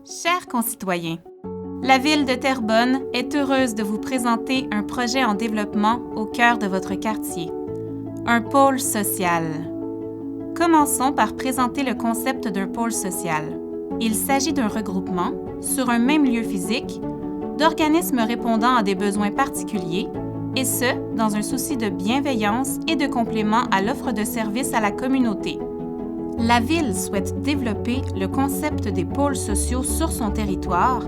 Chers concitoyens, la Ville de Terrebonne est heureuse de vous présenter un projet en développement au cœur de votre quartier, un pôle social. Commençons par présenter le concept d'un pôle social. Il s'agit d'un regroupement, sur un même lieu physique, d'organismes répondant à des besoins particuliers, et ce, dans un souci de bienveillance et de complément à l'offre de services à la communauté. La Ville souhaite développer le concept des pôles sociaux sur son territoire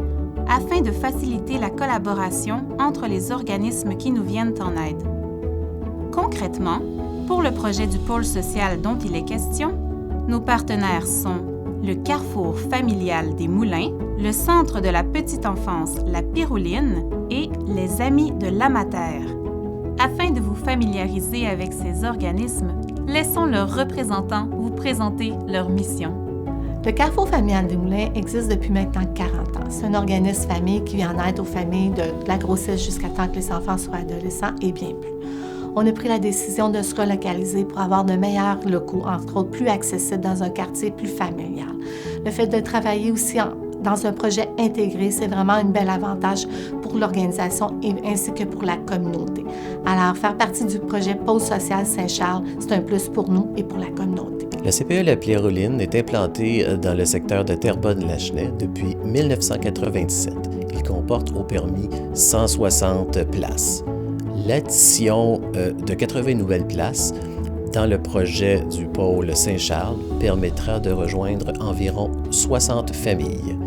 afin de faciliter la collaboration entre les organismes qui nous viennent en aide. Concrètement, pour le projet du pôle social dont il est question, nos partenaires sont le Carrefour familial des Moulins, le Centre de la petite enfance La Pyrouline et les Amis de l'Amater. Afin de vous familiariser avec ces organismes, laissons leurs représentants vous présenter leur mission. Le Carrefour familial des Moulins existe depuis maintenant 40 ans. C'est un organisme famille qui vient en aide aux familles de la grossesse jusqu'à temps que les enfants soient adolescents et bien plus. On a pris la décision de se relocaliser pour avoir de meilleurs locaux, entre autres plus accessibles dans un quartier plus familial. Le fait de travailler aussi dans un projet intégré, c'est vraiment un bel avantage pour l'organisation ainsi que pour la communauté. Alors, faire partie du projet Pôle social Saint-Charles, c'est un plus pour nous et pour la communauté. La CPE La Pyrouline est implantée dans le secteur de Terrebonne-Lachenay depuis 1997. Il comporte au permis 160 places. L'addition de 80 nouvelles places dans le projet du pôle Saint-Charles permettra de rejoindre environ 60 familles,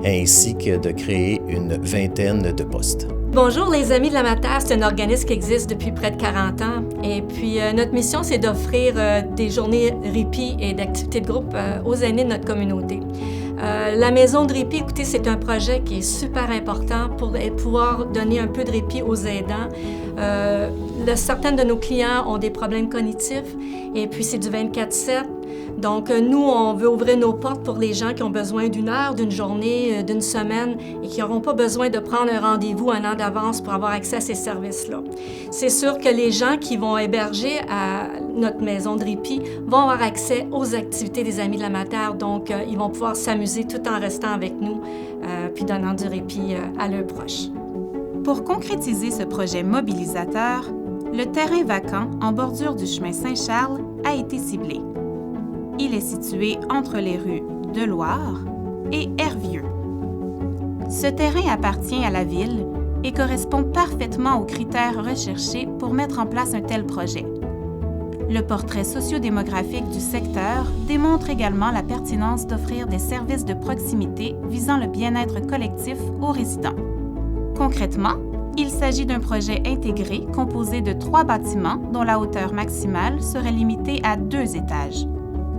ainsi que de créer une vingtaine de postes. Bonjour les Amis de l'Amater, c'est un organisme qui existe depuis près de 40 ans. Et puis notre mission, c'est d'offrir des journées répit et d'activités de groupe aux aînés de notre communauté. La maison de répit, écoutez, c'est un projet qui est super important pour pouvoir donner un peu de répit aux aidants. Certains de nos clients ont des problèmes cognitifs et puis c'est du 24/7. Donc, nous, on veut ouvrir nos portes pour les gens qui ont besoin d'une heure, d'une journée, d'une semaine et qui n'auront pas besoin de prendre un rendez-vous un an d'avance pour avoir accès à ces services-là. C'est sûr que les gens qui vont héberger à notre maison de répit vont avoir accès aux activités des Amis de l'Amater. Donc, ils vont pouvoir s'amuser tout en restant avec nous puis donnant du répit à leurs proches. Pour concrétiser ce projet mobilisateur, le terrain vacant en bordure du chemin Saint-Charles a été ciblé. Il est situé entre les rues de Loire et Hervieux. Ce terrain appartient à la Ville et correspond parfaitement aux critères recherchés pour mettre en place un tel projet. Le portrait socio-démographique du secteur démontre également la pertinence d'offrir des services de proximité visant le bien-être collectif aux résidents. Concrètement, il s'agit d'un projet intégré composé de 3 bâtiments dont la hauteur maximale serait limitée à 2 étages.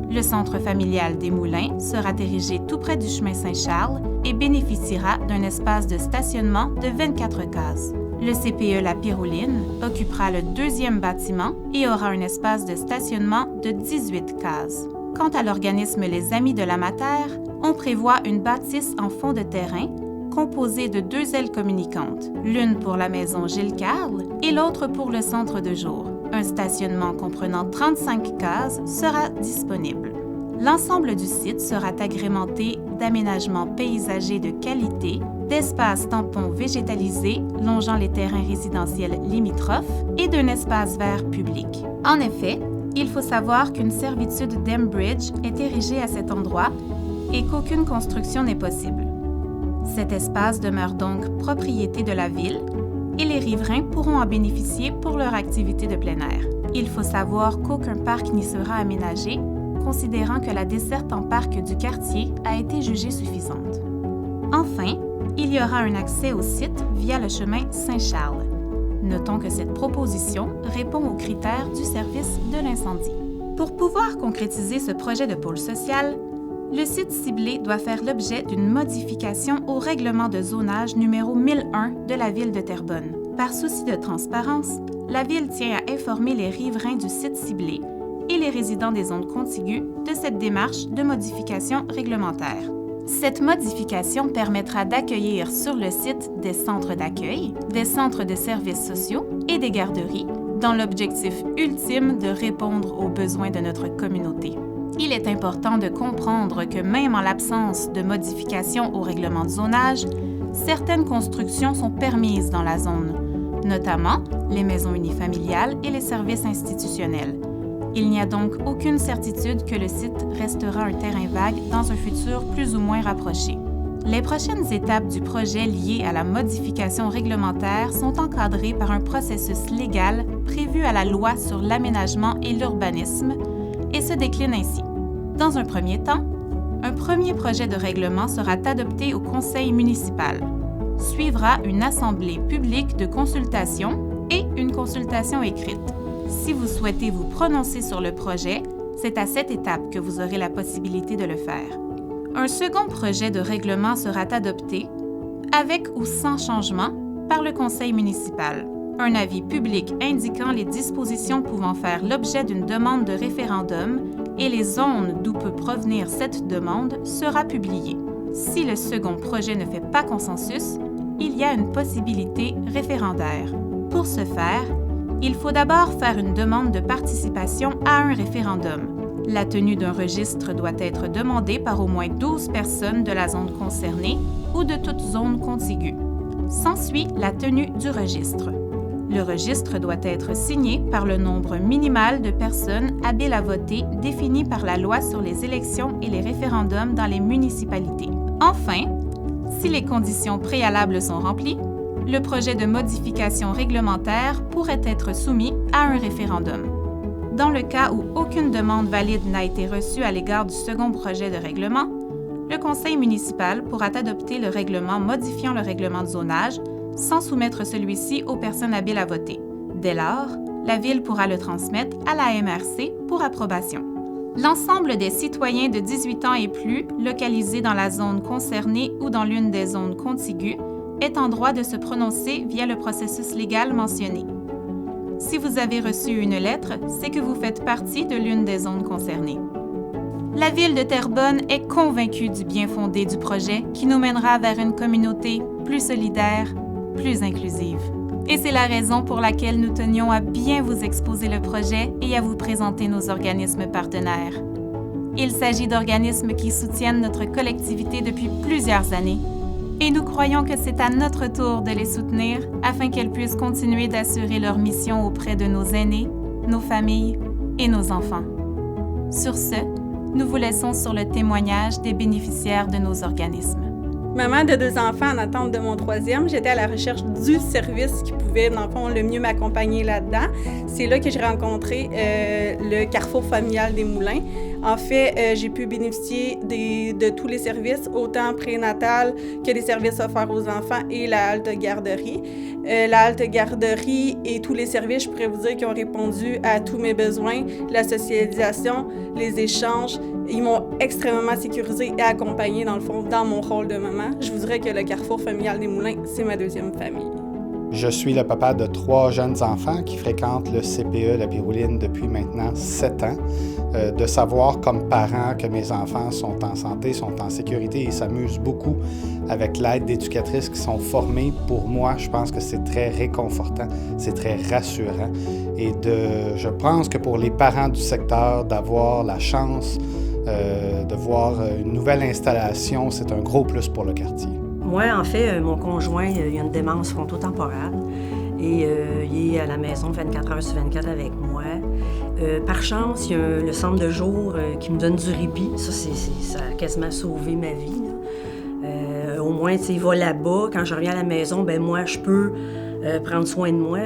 Le centre familial des Moulins sera érigé tout près du chemin Saint-Charles et bénéficiera d'un espace de stationnement de 24 cases. Le CPE La Pyrouline occupera le 2e bâtiment et aura un espace de stationnement de 18 cases. Quant à l'organisme Les Amis de l'Amater, on prévoit une bâtisse en fond de terrain composée de 2 ailes communicantes, l'une pour la maison Gilles-Carle et l'autre pour le centre de jour. Un stationnement comprenant 35 cases sera disponible. L'ensemble du site sera agrémenté d'aménagements paysagers de qualité, d'espaces tampons végétalisés longeant les terrains résidentiels limitrophes et d'un espace vert public. En effet, il faut savoir qu'une servitude d'Embridge est érigée à cet endroit et qu'aucune construction n'est possible. Cet espace demeure donc propriété de la Ville et les riverains pourront en bénéficier pour leur activité de plein air. Il faut savoir qu'aucun parc n'y sera aménagé, considérant que la desserte en parc du quartier a été jugée suffisante. Enfin, il y aura un accès au site via le chemin Saint-Charles. Notons que cette proposition répond aux critères du service de l'incendie. Pour pouvoir concrétiser ce projet de pôle social, le site ciblé doit faire l'objet d'une modification au règlement de zonage numéro 1001 de la Ville de Terrebonne. Par souci de transparence, la Ville tient à informer les riverains du site ciblé et les résidents des zones contiguës de cette démarche de modification réglementaire. Cette modification permettra d'accueillir sur le site des centres d'accueil, des centres de services sociaux et des garderies, dans l'objectif ultime de répondre aux besoins de notre communauté. Il est important de comprendre que même en l'absence de modifications au règlement de zonage, certaines constructions sont permises dans la zone, notamment les maisons unifamiliales et les services institutionnels. Il n'y a donc aucune certitude que le site restera un terrain vague dans un futur plus ou moins rapproché. Les prochaines étapes du projet liées à la modification réglementaire sont encadrées par un processus légal prévu à la Loi sur l'aménagement et l'urbanisme et se décline ainsi. Dans un premier temps, un premier projet de règlement sera adopté au conseil municipal. Suivra une assemblée publique de consultation et une consultation écrite. Si vous souhaitez vous prononcer sur le projet, c'est à cette étape que vous aurez la possibilité de le faire. Un second projet de règlement sera adopté, avec ou sans changement, par le conseil municipal. Un avis public indiquant les dispositions pouvant faire l'objet d'une demande de référendum et les zones d'où peut provenir cette demande sera publié. Si le second projet ne fait pas consensus, il y a une possibilité référendaire. Pour ce faire, il faut d'abord faire une demande de participation à un référendum. La tenue d'un registre doit être demandée par au moins 12 personnes de la zone concernée ou de toute zone contiguë. S'ensuit la tenue du registre. Le registre doit être signé par le nombre minimal de personnes habiles à voter défini par la Loi sur les élections et les référendums dans les municipalités. Enfin, si les conditions préalables sont remplies, le projet de modification réglementaire pourrait être soumis à un référendum. Dans le cas où aucune demande valide n'a été reçue à l'égard du second projet de règlement, le conseil municipal pourra adopter le règlement modifiant le règlement de zonage sans soumettre celui-ci aux personnes habiles à voter. Dès lors, la Ville pourra le transmettre à la MRC pour approbation. L'ensemble des citoyens de 18 ans et plus localisés dans la zone concernée ou dans l'une des zones contiguës est en droit de se prononcer via le processus légal mentionné. Si vous avez reçu une lettre, c'est que vous faites partie de l'une des zones concernées. La Ville de Terrebonne est convaincue du bien fondé du projet qui nous mènera vers une communauté plus solidaire, plus inclusive. Et c'est la raison pour laquelle nous tenions à bien vous exposer le projet et à vous présenter nos organismes partenaires. Il s'agit d'organismes qui soutiennent notre collectivité depuis plusieurs années et nous croyons que c'est à notre tour de les soutenir afin qu'elles puissent continuer d'assurer leur mission auprès de nos aînés, nos familles et nos enfants. Sur ce, nous vous laissons sur le témoignage des bénéficiaires de nos organismes. Maman de 2 enfants en attente de mon 3e, j'étais à la recherche du service qui pouvait, dans le fond, le mieux m'accompagner là-dedans. C'est là que j'ai rencontré le Carrefour familial des Moulins. En fait, j'ai pu bénéficier de tous les services, autant prénatal que des services offerts aux enfants et la halte garderie. La halte garderie et tous les services, je pourrais vous dire, qui ont répondu à tous mes besoins, la socialisation, les échanges. Ils m'ont extrêmement sécurisée et accompagnée, dans le fond, dans mon rôle de maman. Je vous dirais que le Carrefour familial des Moulins, c'est ma 2e famille. Je suis le papa de 3 jeunes enfants qui fréquentent le CPE La Pirouline depuis maintenant 7 ans. De savoir comme parent que mes enfants sont en santé, sont en sécurité et s'amusent beaucoup avec l'aide d'éducatrices qui sont formées, pour moi, je pense que c'est très réconfortant, c'est très rassurant. Et je pense que pour les parents du secteur, d'avoir la chance de voir une nouvelle installation, c'est un gros plus pour le quartier. Moi, en fait, mon conjoint, il a une démence frontotemporale et il est à la maison 24 heures sur 24 avec moi. Par chance, il y a le centre de jour qui me donne du répit. Ça a quasiment sauvé ma vie. Au moins, il va là-bas. Quand je reviens à la maison, ben moi, je peux prendre soin de moi.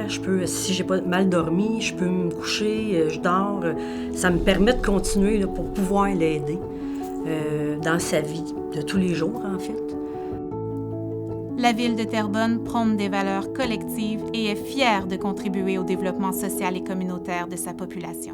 Si j'ai pas mal dormi, je peux me coucher, je dors. Ça me permet de continuer là, pour pouvoir l'aider dans sa vie de tous les jours, en fait. La Ville de Terrebonne prône des valeurs collectives et est fière de contribuer au développement social et communautaire de sa population.